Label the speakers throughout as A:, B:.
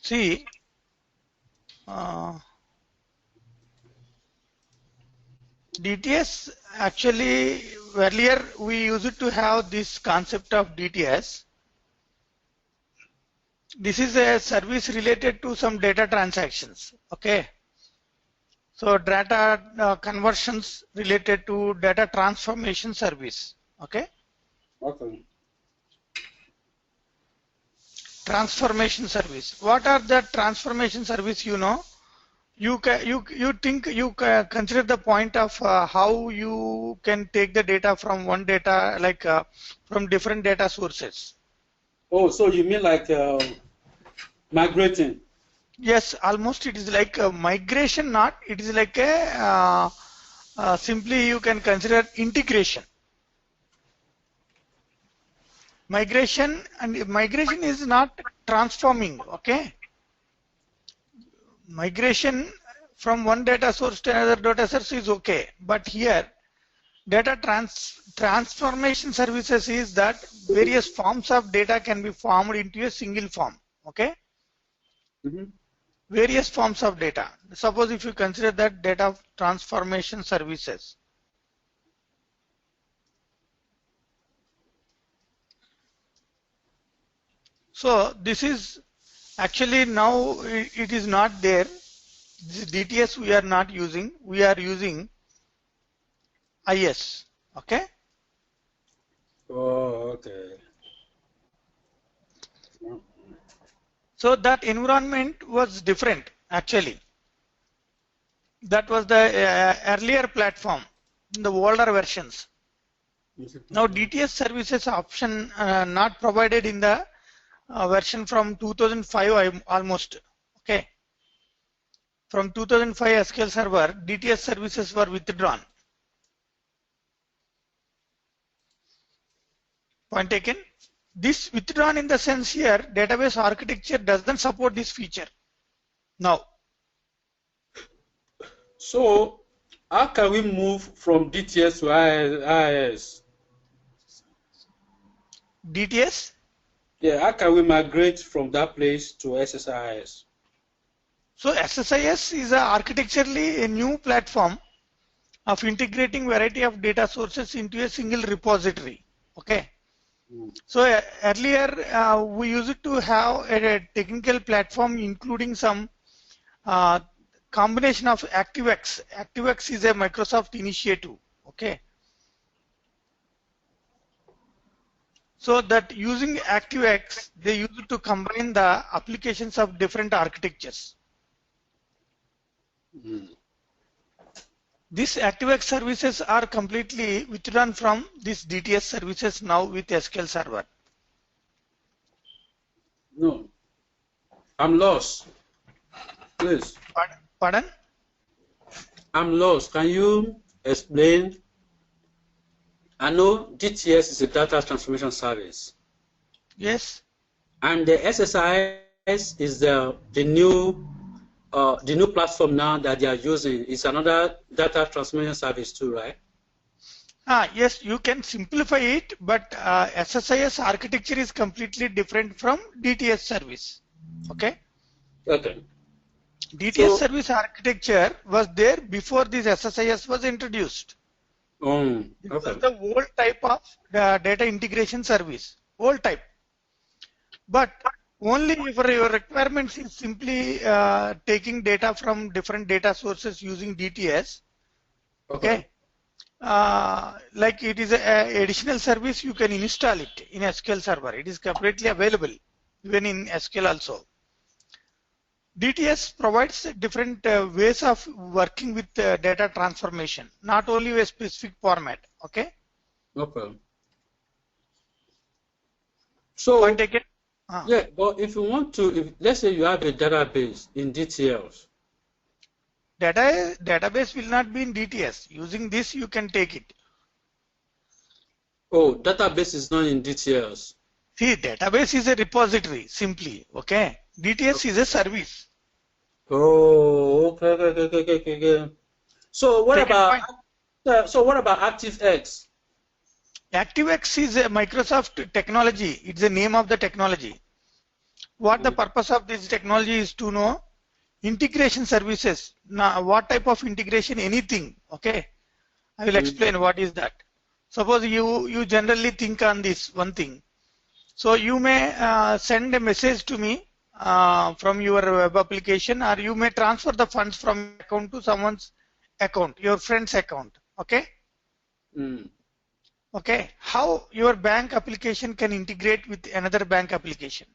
A: See, DTS actually earlier we used to have this concept of DTS. This is a service related to some data transactions. Okay. So data conversions related to data transformation service. Okay.
B: Okay.
A: Transformation service. What are the transformation service? You know, you think you consider the point of how you can take the data from one data like from different data sources.
B: Oh, so you mean like migrating?
A: Yes, almost it is like a migration, not it is like a simply you can consider integration. Migration, and migration is not transforming, okay? Migration from one data source to another data source is okay, but here data transformation services is that various forms of data can be formed into a single form, okay?
B: Mm-hmm.
A: Various forms of data. Suppose if you consider that data transformation services. So this is actually now it is not there. This DTS we are not using. We are using IS. Okay.
B: Oh, okay.
A: So that environment was different actually. That was the earlier platform in the older versions. Now DTS services option not provided in the version from 2005 almost. Okay. From 2005 SQL Server, DTS services were withdrawn. Point taken. This withdrawn in the sense here, database architecture doesn't support this feature. Now.
B: So, how can we move from DTS to IIS?
A: DTS?
B: Yeah, how can we migrate from that place to SSIS?
A: So SSIS is architecturally a new platform of integrating variety of data sources into a single repository. Okay. So earlier we used to have a technical platform including some combination of ActiveX. ActiveX is a Microsoft initiative. Okay. So that using ActiveX, they used to combine the applications of different architectures. These ActiveX services are completely withdrawn from these DTS services now with SQL Server.
B: No, I'm lost. Please.
A: Pardon?
B: I'm lost. Can you explain? I know DTS is a data transformation service.
A: Yes.
B: And the SSIS is the new platform now that they are using. It's another data transformation service too, right?
A: Yes, you can simplify it, but SSIS architecture is completely different from DTS service. Okay.
B: Okay.
A: DTS service architecture was there before this SSIS was introduced.
B: Okay.
A: It was the old type of data integration service, old type. But only if your requirements is simply taking data from different data sources using DTS. Okay. Like it is an additional service, you can install it in SQL Server. It is completely available even in SQL also. DTS provides different ways of working with data transformation, not only a specific format. Okay.
B: Okay. So,
A: yeah,
B: but if you want to, let's say you have a database in DTLs.
A: Database will not be in DTS. Using this, you can take it.
B: Oh, database is not in DTLs.
A: See, database is a repository, simply. Okay. DTS is a service.
B: Oh, okay. So what about ActiveX?
A: ActiveX is a Microsoft technology. It's the name of the technology. What the purpose of this technology is to know integration services. Now, what type of integration? Anything. Okay. I will explain what is that. Suppose you generally think on this one thing. So you may send a message to me from your web application, or you may transfer the funds from your account to someone's account, your friend's account. Okay. Okay. How your bank application can integrate with another bank application?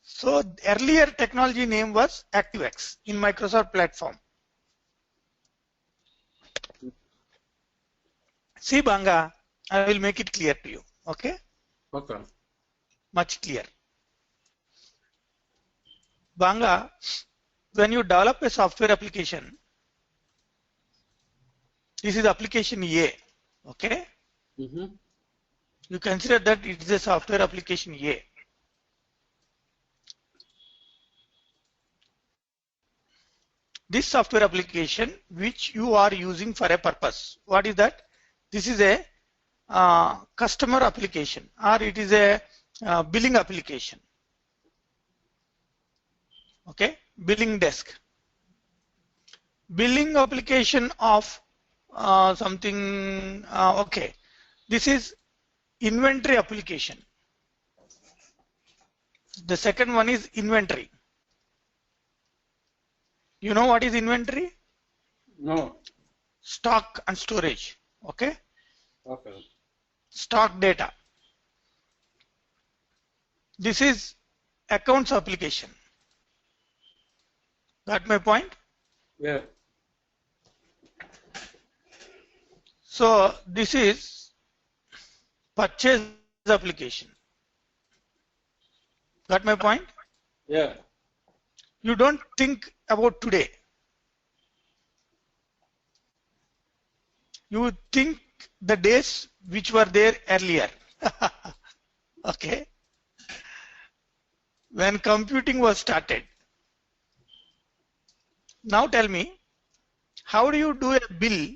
A: So earlier technology name was ActiveX in Microsoft platform. See, Banga, I will make it clear to you. Okay.
B: Okay.
A: Much clear. Banga, when you develop a software application, this is application A. Okay. You consider that it is a software application A. This software application which you are using for a purpose. What is that? This is a customer application, or it is a billing application. Okay, billing desk. Billing application of something. Okay, this is inventory application. The second one is inventory. You know what is inventory?
B: No.
A: Stock and storage. Okay.
B: Okay.
A: Stock data. This is accounts application. Got my point?
B: Yeah.
A: So this is purchase application. Got my point?
B: Yeah.
A: You don't think about today. You think the days which were there earlier. Okay. When computing was started. Now tell me, how do you do a bill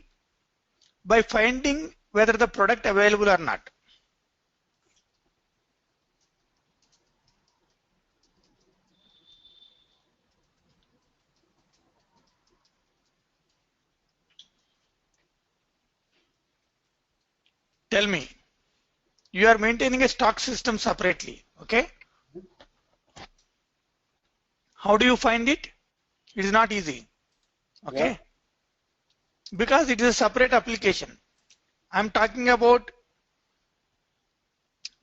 A: by finding whether the product available or not? Tell me, you are maintaining a stock system separately, okay? How do you find it? It is not easy, okay?
B: Yeah.
A: Because it is a separate application. I'm talking about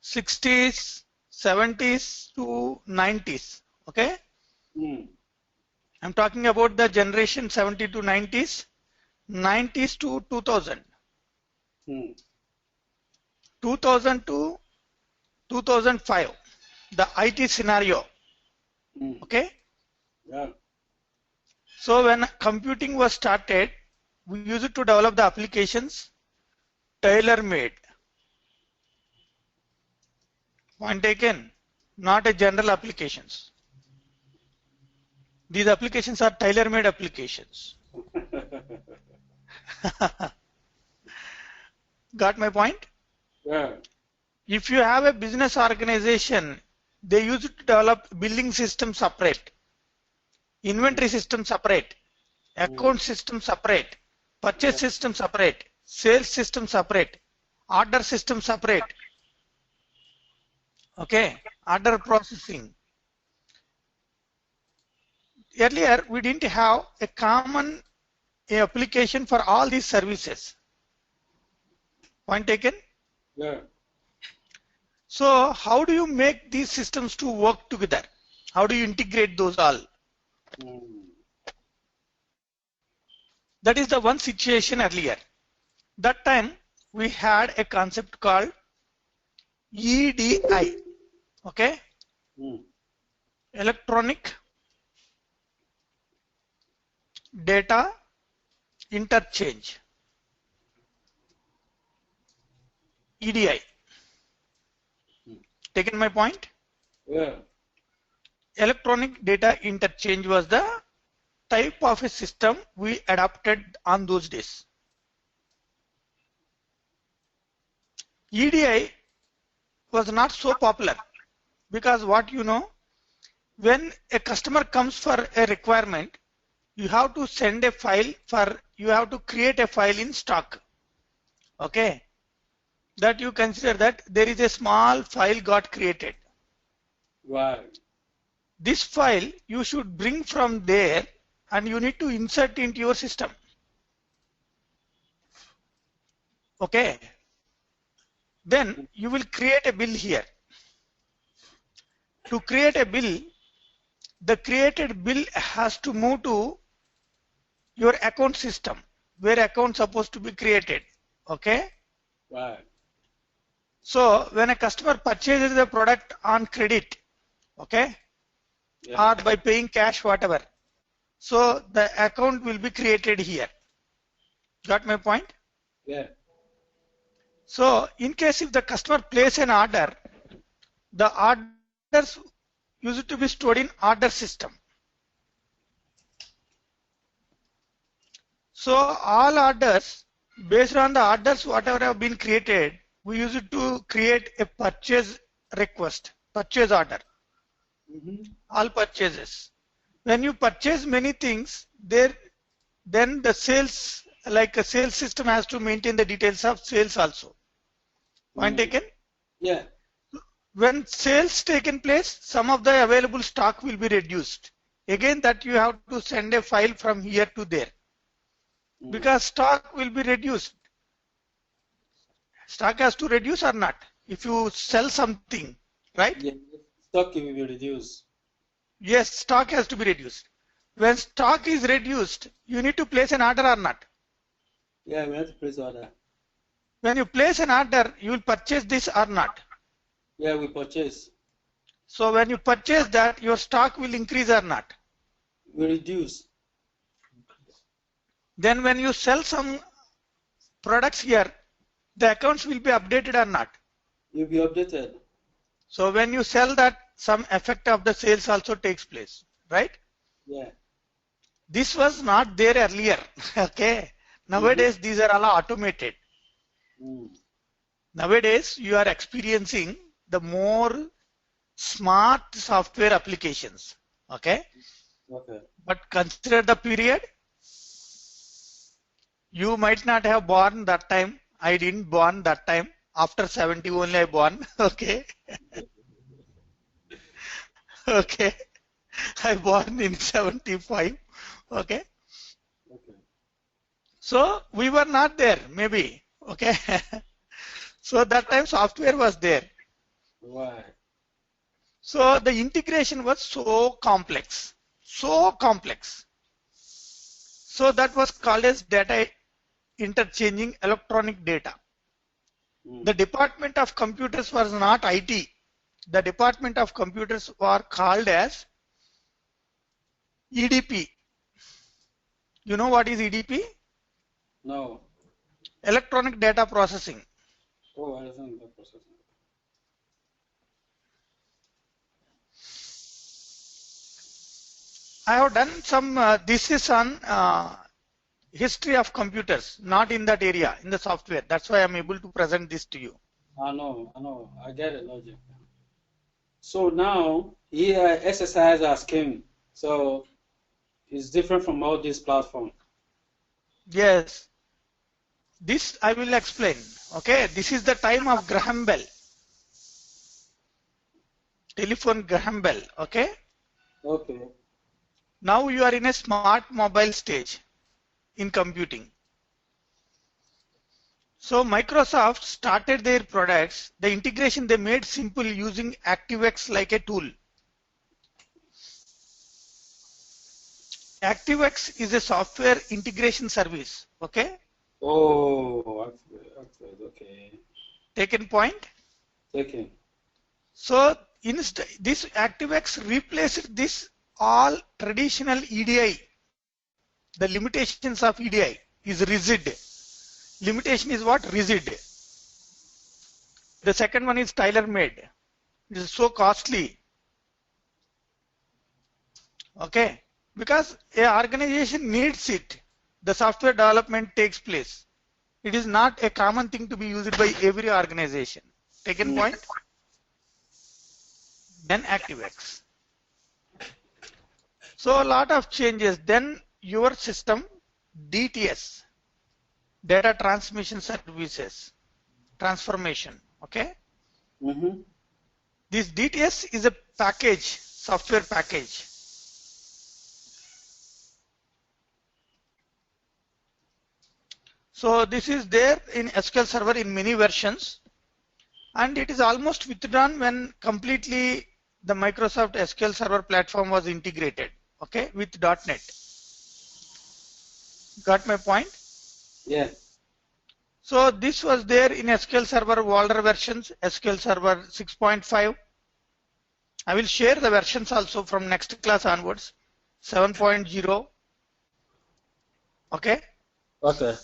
A: 60s, 70s to 90s, okay? I'm talking about the generation 70 to 90s, 90s to 2000. 2000 to 2005, the IT scenario. Okay.
B: Yeah.
A: So when computing was started, we used it to develop the applications tailor-made. Point taken. Not a general applications. These applications are tailor-made applications. Got my point?
B: Yeah.
A: If you have a business organization, they use it to develop billing system separate, inventory system separate, account system separate, purchase system separate, sales system separate, order system separate. Okay, order processing. Earlier, we didn't have a common application for all these services. Point taken?
B: Yeah.
A: So how do you make these systems to work together? How do you integrate those all? That is the one situation earlier. That time we had a concept called EDI. Okay? Electronic Data Interchange. EDI. Taken my point?
B: Yeah.
A: Electronic data interchange was the type of a system we adopted on those days. EDI was not so popular because what you know, when a customer comes for a requirement, you have to send a file you have to create a file in stock. Okay. That you consider that there is a small file got created.
B: Right.
A: This file you should bring from there and you need to insert into your system. Okay. Then you will create a bill here. To create a bill, the created bill has to move to your account system where account supposed to be created. Okay.
B: Right.
A: So when a customer purchases the product on credit, okay,
B: Yeah.
A: or by paying cash, whatever, so the account will be created here. Got my point?
B: Yeah.
A: So in case if the customer place an order, the orders used to be stored in order system. So all orders, based on the orders whatever have been created, we use it to create a purchase request, purchase order. All purchases. When you purchase many things, then the sales, like a sales system has to maintain the details of sales also. Point taken?
B: Yeah.
A: When sales taken place, some of the available stock will be reduced. Again, that you have to send a file from here to there. Because stock will be reduced. Stock has to reduce or not? If you sell something, right?
B: Yeah. Stock will be reduced.
A: Yes, stock has to be reduced. When stock is reduced, you need to place an order or not?
B: Yeah, we have to place order.
A: When you place an order, you will purchase this or not?
B: Yeah, we purchase.
A: So when you purchase that, your stock will increase or not?
B: We reduce.
A: Then when you sell some products here, the accounts will be updated or not?
B: You'll be updated.
A: So when you sell that, some effect of the sales also takes place, right?
B: Yeah.
A: This was not there earlier. Okay. Nowadays, these are all automated. Nowadays, you are experiencing the more smart software applications. Okay.
B: Okay.
A: But consider the period. You might not have born that time. I didn't born that time. After 70 only I born. Okay. Okay. I born in 75. Okay.
B: Okay.
A: So we were not there, maybe. Okay. So that time software was there.
B: Right.
A: So the integration was so complex. So complex. So that was called as data interchanging electronic data. The Department of Computers was not IT. The Department of Computers were called as EDP. You know what is EDP?
B: No.
A: Electronic data processing.
B: Oh, I don't know processing.
A: I have done some, this is on history of computers, not in that area, in the software. That's why I'm able to present this to you.
B: I know. I get it, logic. So now, here, exercise has came. So, it's different from all these platforms.
A: Yes. This I will explain. Okay. This is the time of Graham Bell. Telephone Graham Bell. Okay.
B: Okay.
A: Now you are in a smart mobile stage in computing. So Microsoft started their products, the integration they made simple using ActiveX like a tool. ActiveX is a software integration service. Okay.
B: Oh, okay.
A: Taken point?
B: Taken.
A: So this ActiveX replaced this all traditional EDI. The limitations of EDI is rigid. Limitation is what? Rigid. The second one is tailor-made. It is so costly. Okay. Because a organization needs it. The software development takes place. It is not a common thing to be used by every organization. Taken point? Then ActiveX. So a lot of changes. Then your system, DTS, data transmission services, transformation. Okay.
B: Mm-hmm.
A: This DTS is a package, software package. So this is there in SQL Server in many versions, and it is almost withdrawn when completely the Microsoft SQL Server platform was integrated, okay, with .NET. Got my point?
B: Yeah.
A: So this was there in SQL Server older versions, SQL Server 6.5. I will share the versions also from next class onwards, 7.0. Okay.
B: Okay.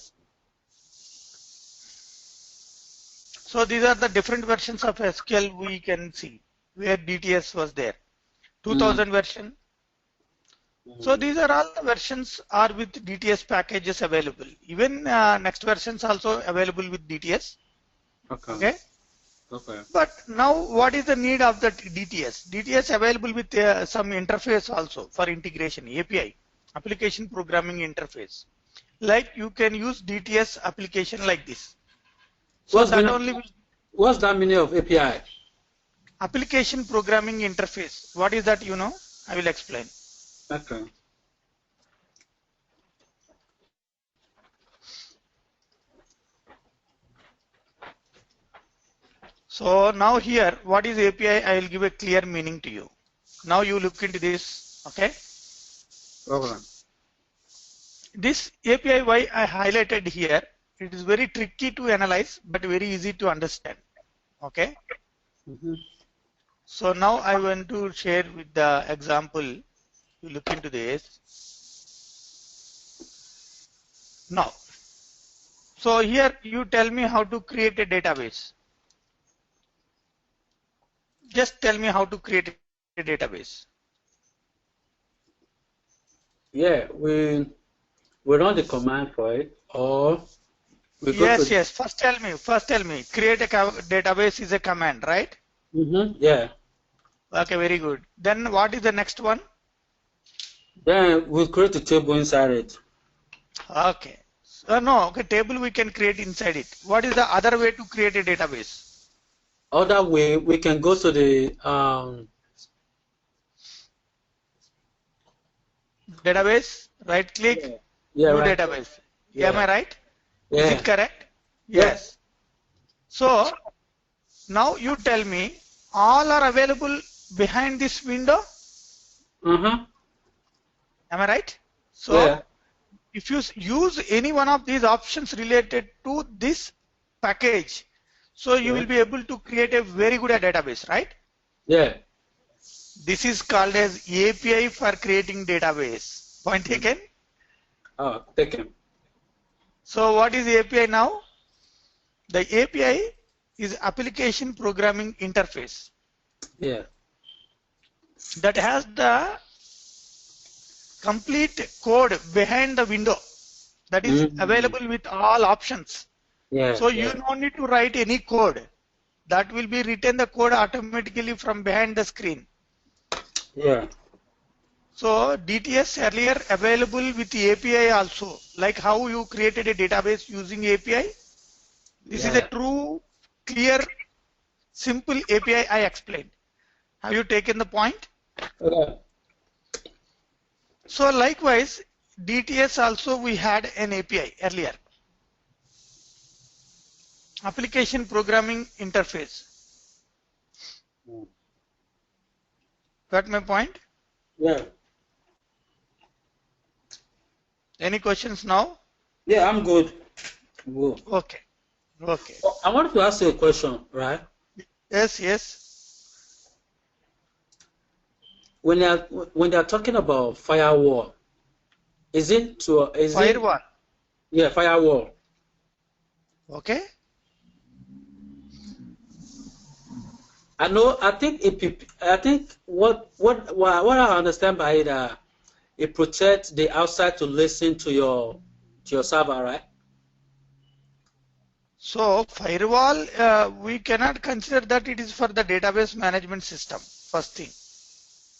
A: So these are the different versions of SQL we can see where DTS was there. 2000 version. So these are all the versions are with DTS packages available. Even next versions also available with DTS.
B: Okay.
A: Okay.
B: Okay.
A: But now what is the need of the DTS? DTS available with some interface also for integration, API, application programming interface. Like you can use DTS application like this. So
B: what's that meaning of API?
A: Application programming interface. What is that, you know? I will explain.
B: Okay.
A: So now here, what is API? I will give a clear meaning to you. Now you look into this, okay?
B: Okay.
A: This API, why I highlighted here, it is very tricky to analyze, but very easy to understand, okay?
B: Mm-hmm.
A: So now I want to share with the example, you look into this. Now, so here you tell me how to create a database. Just tell me how to create a database.
B: Yeah, we run the command for it, or we go
A: Yes,
B: to...
A: yes. First tell me. Create a database is a command, right?
B: Mm-hmm. Yeah.
A: Okay, very good. Then what is the next one?
B: Then we create a table inside it.
A: Okay. No, okay, table we can create inside it. What is the other way to create a database?
B: Other way, we can go to the
A: database, right click,
B: yeah,
A: new
B: right.
A: database.
B: Yeah.
A: Am I right?
B: Yeah.
A: Is it correct? Yes. So now you tell me, all are available behind this window?
B: Uh-huh.
A: Am I right? So
B: yeah.
A: if you use any one of these options related to this package, so you will be able to create a very good database, right?
B: Yeah.
A: This is called as API for creating database. Point taken?
B: Oh, taken.
A: So what is API now? The API is application programming interface.
B: Yeah.
A: That has the complete code behind the window that is available with all options.
B: Yeah.
A: So you don't need to write any code. That will be written the code automatically from behind the screen.
B: Yeah.
A: So DTS earlier available with the API also, like how you created a database using API. This is a true, clear, simple API I explained. Have you taken the point?
B: Okay.
A: So likewise, DTS also we had an API earlier. Application Programming Interface. Got my point?
B: Yeah.
A: Any questions now?
B: Yeah, I'm good. Good.
A: Okay. Okay.
B: I wanted to ask you a question, right?
A: Yes, yes.
B: When they're talking about firewall, is it to
A: Firewall?
B: Yeah, firewall.
A: Okay.
B: I know. I think what I understand by it, it protects the outside to listen to your server, right?
A: So firewall, we cannot consider that it is for the database management system. First thing.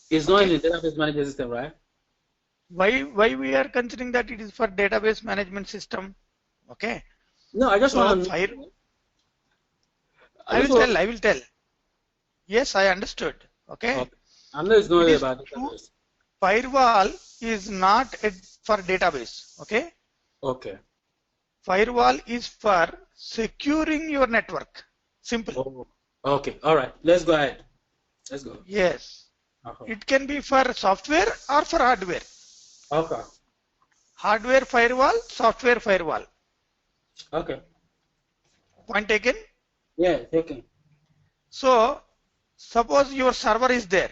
B: It's not in the database management system, right?
A: Why we are considering that it is for database management system? Okay.
B: No, I just
A: So
B: want to.
A: I will tell. Yes, I understood. Okay.
B: Okay. I know it's not
A: It is
B: about
A: true.
B: database.
A: Firewall is not for database. Okay.
B: Okay.
A: Firewall is for securing your network. Simple.
B: Oh. Okay. All right. Let's go ahead. Let's go.
A: Yes. It can be for software or for hardware.
B: Okay.
A: Hardware firewall, software firewall.
B: Okay.
A: Point taken?
B: Yeah, taken.
A: So, suppose your server is there.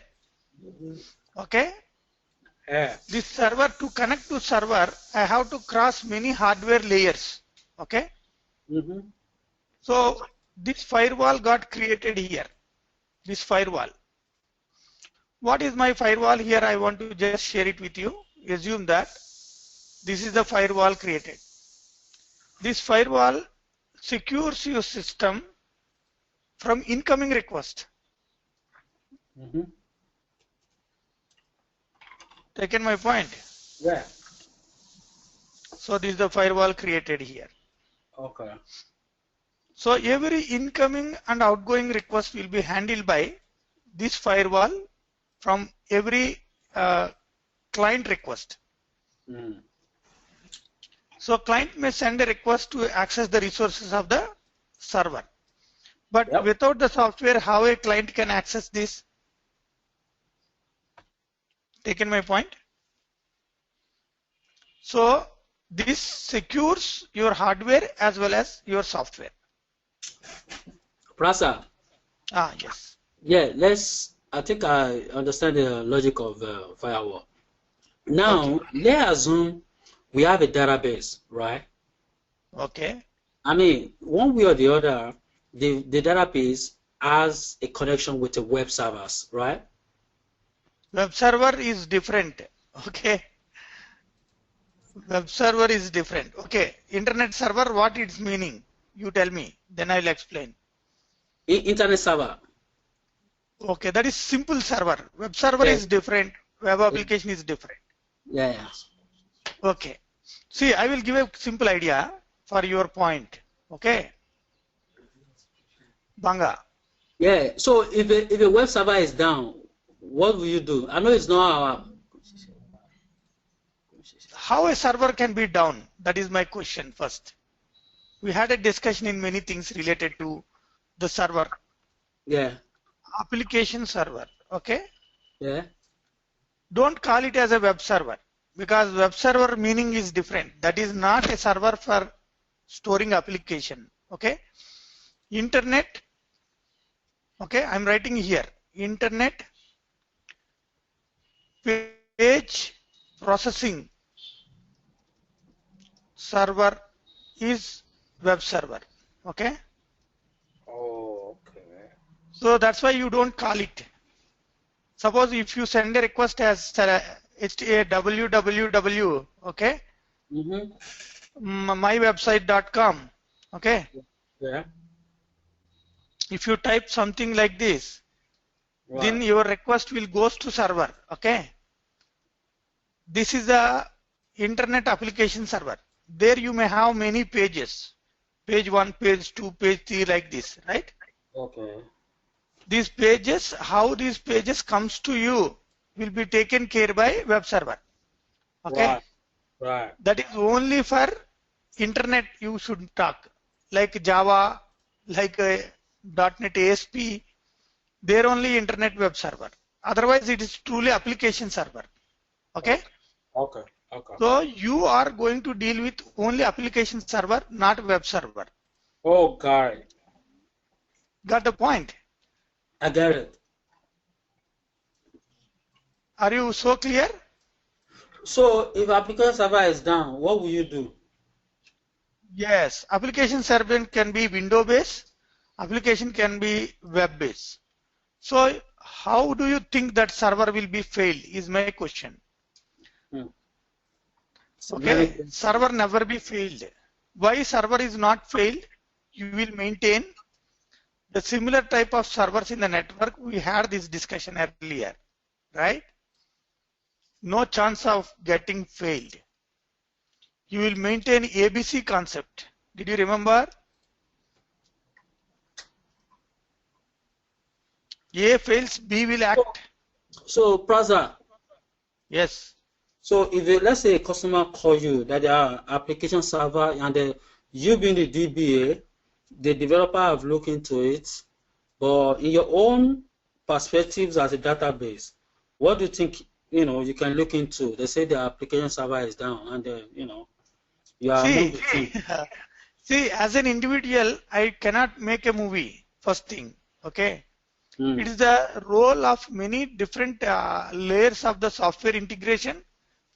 A: Okay?
B: Yeah.
A: This server, to connect to server, I have to cross many hardware layers. Okay? So, this firewall got created here. This firewall. What is my firewall here? I want to just share it with you. Assume that this is the firewall created. This firewall secures your system from incoming request. Taken my point?
B: Yeah.
A: So this is the firewall created here.
B: Okay.
A: So every incoming and outgoing request will be handled by this firewall from every client request. So client may send a request to access the resources of the server. But without the software, how a client can access this? Taken my point? So this secures your hardware as well as your software.
B: Prasa.
A: Yes.
B: Yeah, I think I understand the logic of firewall. Now, let's assume we have a database, right?
A: Okay.
B: I mean, one way or the other, the database has a connection with the web servers, right?
A: Web server is different. Okay. Web server is different. Okay. Internet server, what it's meaning? You tell me. Then I'll explain.
B: Internet server.
A: Okay. That is simple server. Web server is different. Web application is different.
B: Yeah.
A: Okay. See, I will give a simple idea for your point. Okay. Banga.
B: Yeah. So if a web server is down, what will you do? I know it's not our.
A: How a server can be down? That is my question first. We had a discussion in many things related to the server.
B: Yeah.
A: Application server. Okay.
B: Yeah.
A: Don't call it as a web server because web server meaning is different. That is not a server for storing application. Okay. Internet. Okay. I'm writing here. Internet page processing server is web server. Okay.
B: Oh, okay.
A: So that's why you don't call it. Suppose if you send a request as www, okay, mywebsite.com, okay.
B: Yeah.
A: If you type something like this, then your request will goes to server, okay. This is the internet application server. There you may have many pages, page 1, page 2, page 3, like this, right?
B: Okay.
A: These pages, how these pages comes to you will be taken care by web server. Okay.
B: Right.
A: That is only for internet you should talk. Like Java, like .NET ASP, they're only internet web server. Otherwise it is truly application server. Okay.
B: Okay.
A: So you are going to deal with only application server, not web server.
B: Oh, got it.
A: Got the point?
B: I get it.
A: Are you so clear?
B: So if application server is down, what will you do?
A: Yes, application server can be window based, application can be web based. So how do you think that server will be failed is my question. Okay, server never be failed. Why server is not failed? You will maintain the similar type of servers in the network. We had this discussion earlier, right? no chance of getting failed. You will maintain ABC concept. Did you remember? A fails, B will act.
B: So, Praza.
A: Yes.
B: So, if let's say a customer call you that they are application server and you being the DBA, the developer have looked into it, but in your own perspectives as a database, what do you think you can look into? They say the application server is down, and you are among the team.
A: See, as an individual, I cannot make a movie. First thing, okay. It is the role of many different layers of the software integration,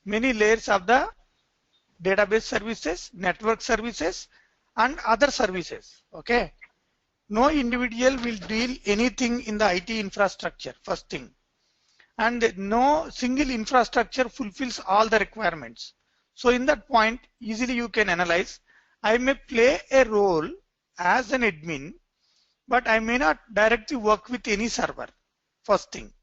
A: many layers of the database services, network services, and other services. Okay. No individual will deal anything in the IT infrastructure, first thing. And no single infrastructure fulfills all the requirements. So in that point, easily you can analyze, I may play a role as an admin, but I may not directly work with any server, first thing.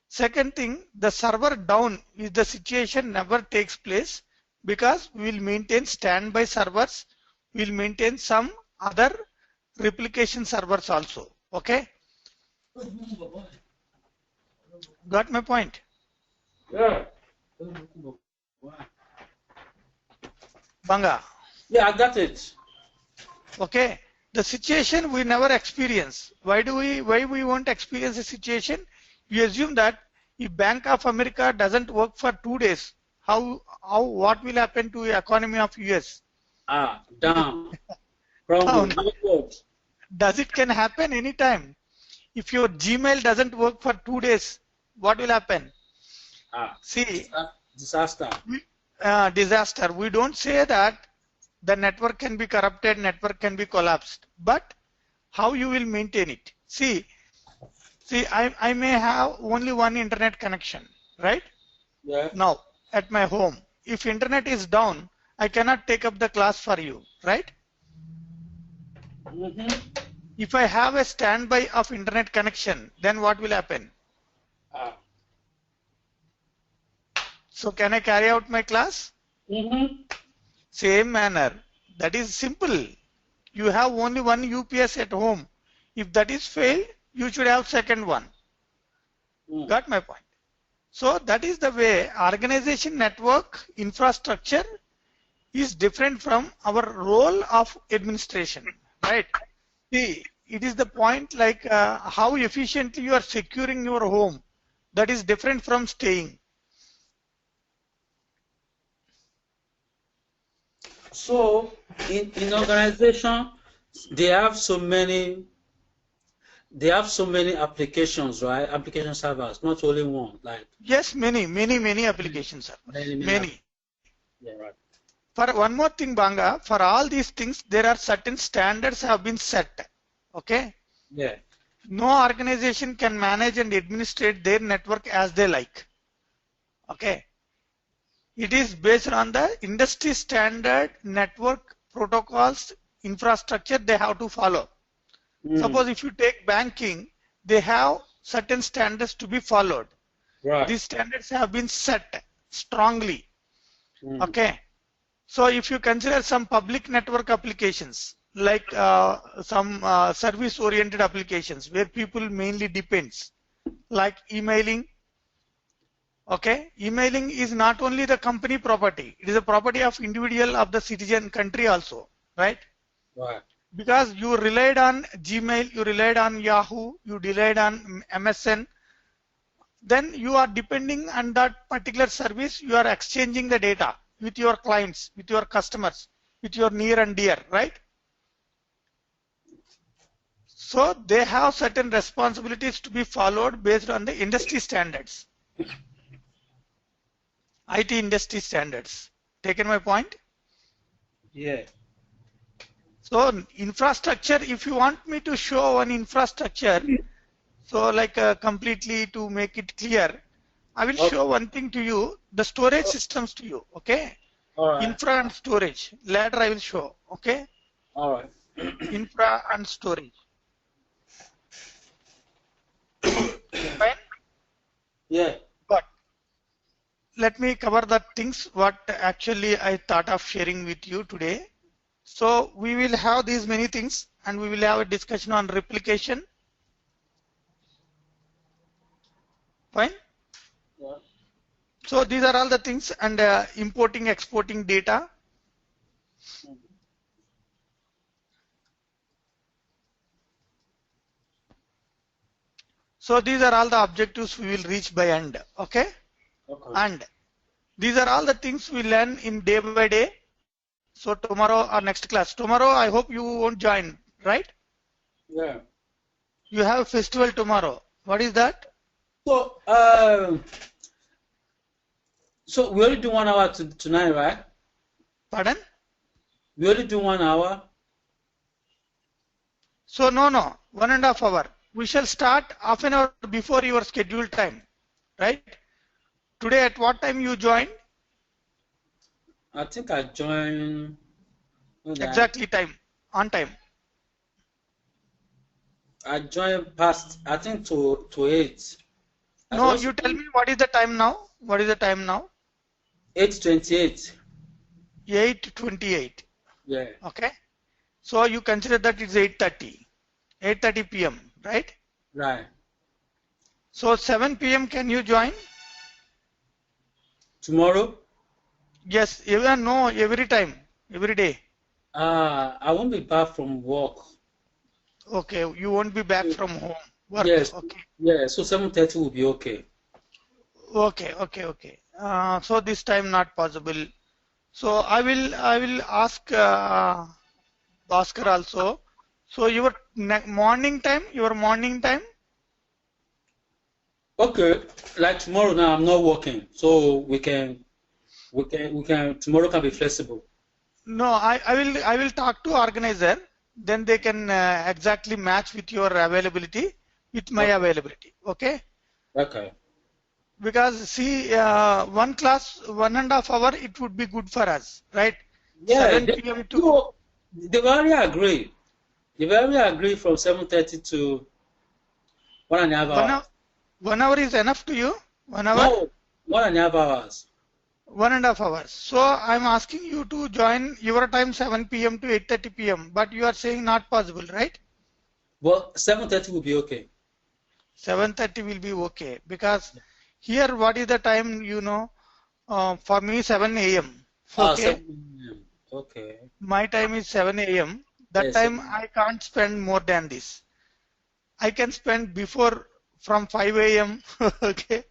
A: Second thing, the server down is the situation never takes place because we will maintain standby servers, we will maintain some other replication servers also. Okay? Got my point?
B: Yeah.
A: Banga.
B: Yeah, I got it.
A: Okay. The situation we never experience. Why we won't experience a situation? You assume that if Bank of America doesn't work for 2 days, what will happen to the economy of US?
B: Down.
A: Down. Does it can happen anytime? If your Gmail doesn't work for 2 days, what will happen? See,
B: disaster.
A: Disaster. We don't say that the network can be corrupted, network can be collapsed, but how you will maintain it? See, I may have only one internet connection, right?
B: Yeah.
A: Now, at my home, if internet is down, I cannot take up the class for you, right? If I have a standby of internet connection, then what will happen? So can I carry out my class? Same manner. That is simple. You have only one UPS at home. If that is failed, you should have second one. Got my point? So that is the way organization network infrastructure is different from our role of administration, right? See, it is the point like how efficiently you are securing your home. That is different from staying.
B: So in organization, they have so many applications, right? Application servers, not only one. Like
A: yes, many application servers. Many.
B: Yeah, right.
A: For one more thing, Banga, for all these things, there are certain standards have been set. Okay?
B: Yeah.
A: No organization can manage and administrate their network as they like. Okay? It is based on the industry standard network protocols infrastructure they have to follow. Suppose if you take banking, they have certain standards to be followed.
B: Right.
A: These standards have been set strongly. Okay. So if you consider some public network applications, like some service-oriented applications where people mainly depends, like emailing. Okay, emailing is not only the company property; it is a property of individual of the citizen country also, right?
B: Right.
A: Because you relied on Gmail, you relied on Yahoo, you relied on MSN. Then you are depending on that particular service. You are exchanging the data with your clients, with your customers, with your near and dear, right? So they have certain responsibilities to be followed based on the industry standards. IT industry standards. Taken my point?
B: Yeah.
A: So infrastructure, if you want me to show one infrastructure, so like completely to make it clear, I will show one thing to you, the storage systems to you, okay?
B: All right.
A: Infra and storage. Later I will show, okay?
B: All right.
A: Infra and storage. Fine?
B: Yeah.
A: But let me cover the things what actually I thought of sharing with you today. So we will have these many things and we will have a discussion on replication. Fine.
B: Yeah.
A: So these are all the things, and importing, exporting data. So these are all the objectives we will reach by end. Okay.
B: Okay.
A: And these are all the things we learn in day by day. So tomorrow or next class. Tomorrow I hope you won't join, right?
B: Yeah.
A: You have a festival tomorrow. What is that?
B: So, so we only do 1 hour tonight, right?
A: Pardon?
B: We only do 1 hour.
A: So no, 1.5 hour. We shall start half an hour before your scheduled time, right? Today at what time you join?
B: I think I joined.
A: Exactly time, on time.
B: I joined past, I think to 8.
A: No, you tell me what is the time now? What is the time now?
B: 8:28.
A: 8:28.
B: Yeah.
A: Okay. So you consider that it's 8:30. 8:30 p.m. right?
B: Right.
A: So 7 p.m. can you join?
B: Tomorrow?
A: Yes, even no, every time, every day.
B: I won't be back from work.
A: Okay, you won't be back from home. Work.
B: Yes.
A: Okay.
B: Yeah, so 7:30 will be okay.
A: Okay. So this time not possible. So I will ask Bhaskar also. So your morning time,
B: Okay, like tomorrow now I'm not working, so tomorrow can be flexible.
A: No, I will talk to organizer. Then they can exactly match with your availability with my
B: Okay.
A: availability. Okay.
B: Okay.
A: Because see, one class, 1.5 hour, it would be good for us, right?
B: Yeah,
A: 7 p.m. to
B: they've already agreed. They've already agreed from 7:30 to 1.5 hours.
A: 1 hour is enough to you? 1 hour?
B: No, 1.5 hours.
A: 1.5 hours. So I'm asking you to join your time 7 p.m. to 8:30 p.m. But you are saying not possible, right?
B: Well, 7:30 will be okay.
A: 7:30 will be okay because here what is the time, for me 7 a.m. Okay.
B: 7 a.m. Okay.
A: My time is 7 a.m. That
B: Yes.
A: time I can't spend more than this. I can spend before from 5 a.m. Okay.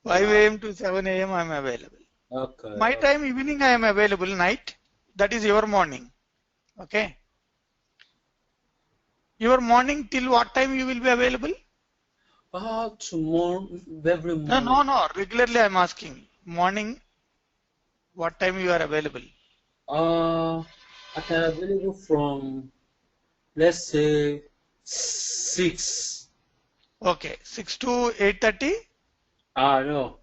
A: 5 a.m. to 7 a.m. I'm available.
B: Okay.
A: My time evening I am available, night. That is your morning. Okay. Your morning till what time you will be available?
B: Tomorrow, every morning.
A: No. Regularly I'm asking. Morning, what time you are available?
B: I can available from, let's say, 6.
A: Okay. 6 to 8:30?
B: No.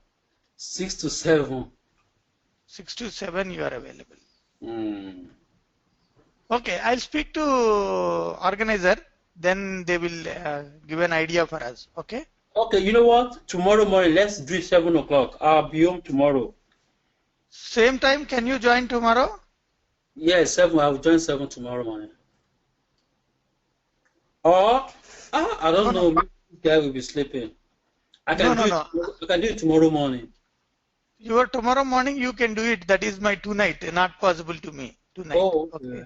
B: 6 to 7.
A: 6 to 7 you are available.
B: Mm.
A: Okay. I'll speak to organizer. Then they will give an idea for us. Okay.
B: Okay, you know what? Tomorrow morning, let's do it 7 o'clock. I'll be home tomorrow.
A: Same time, can you join tomorrow?
B: Yes, 7. I'll join 7 tomorrow morning. Or, I don't know. Maybe this guy will be sleeping. I can do it tomorrow morning.
A: Your tomorrow morning you can do it. That is my tonight. Not possible to me tonight.
B: Oh, okay.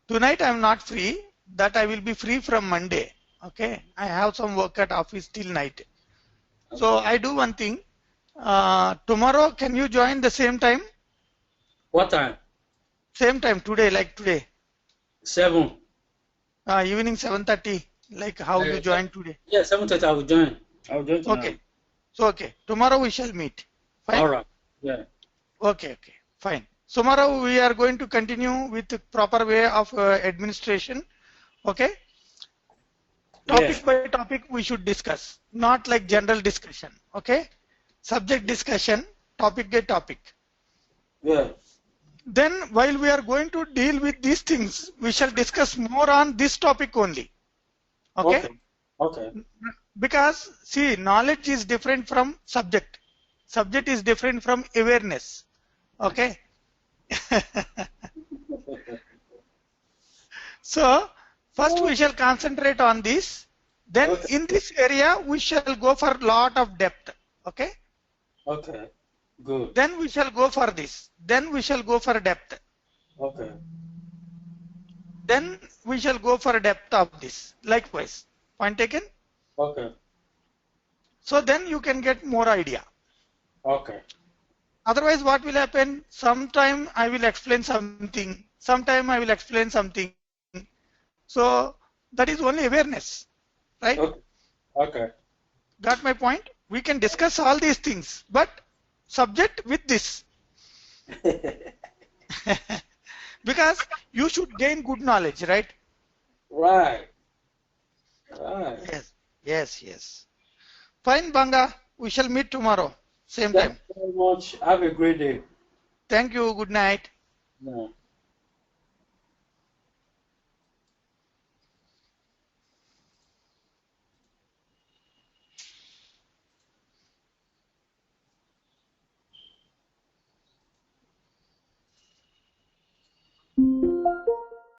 A: Tonight I am not free. That I will be free from Monday. Okay. I have some work at office till night.
B: Okay.
A: So I do one thing. Tomorrow can you join the same time?
B: What time?
A: Same time today, like today.
B: 7.
A: Evening 7:30, like how you joined today.
B: Yeah, 7:30 I will join. I will join tonight.
A: Okay. So okay. Tomorrow we shall meet. Fine?
B: All right. Yeah.
A: Okay. Fine. Tomorrow we are going to continue with the proper way of administration. Okay. Topic by topic we should discuss, not like general discussion. Okay. Subject discussion, topic by topic.
B: Yeah.
A: Then while we are going to deal with these things, we shall discuss more on this topic only. Okay.
B: Okay.
A: Because see, knowledge is different from subject. Subject is different from awareness. Okay. So first we shall concentrate on this. Then
B: Okay.
A: in this area we shall go for lot of depth. Okay.
B: Okay. Good.
A: Then we shall go for this. Then we shall go for depth.
B: Okay.
A: Then we shall go for depth of this. Likewise. Point taken?
B: Okay.
A: So then you can get more idea.
B: Okay.
A: Otherwise what will happen? Sometime I will explain something. Sometime I will explain something. So that is only awareness. Right?
B: Okay. Okay.
A: Got my point? We can discuss all these things. But subject with this. Because you should gain good knowledge, right?
B: Right. Right.
A: Yes, yes, yes. Fine, Banga. We shall meet tomorrow. Same
B: Thank
A: time.
B: you very much. Have a great day.
A: Thank you. Good night.
B: Yeah.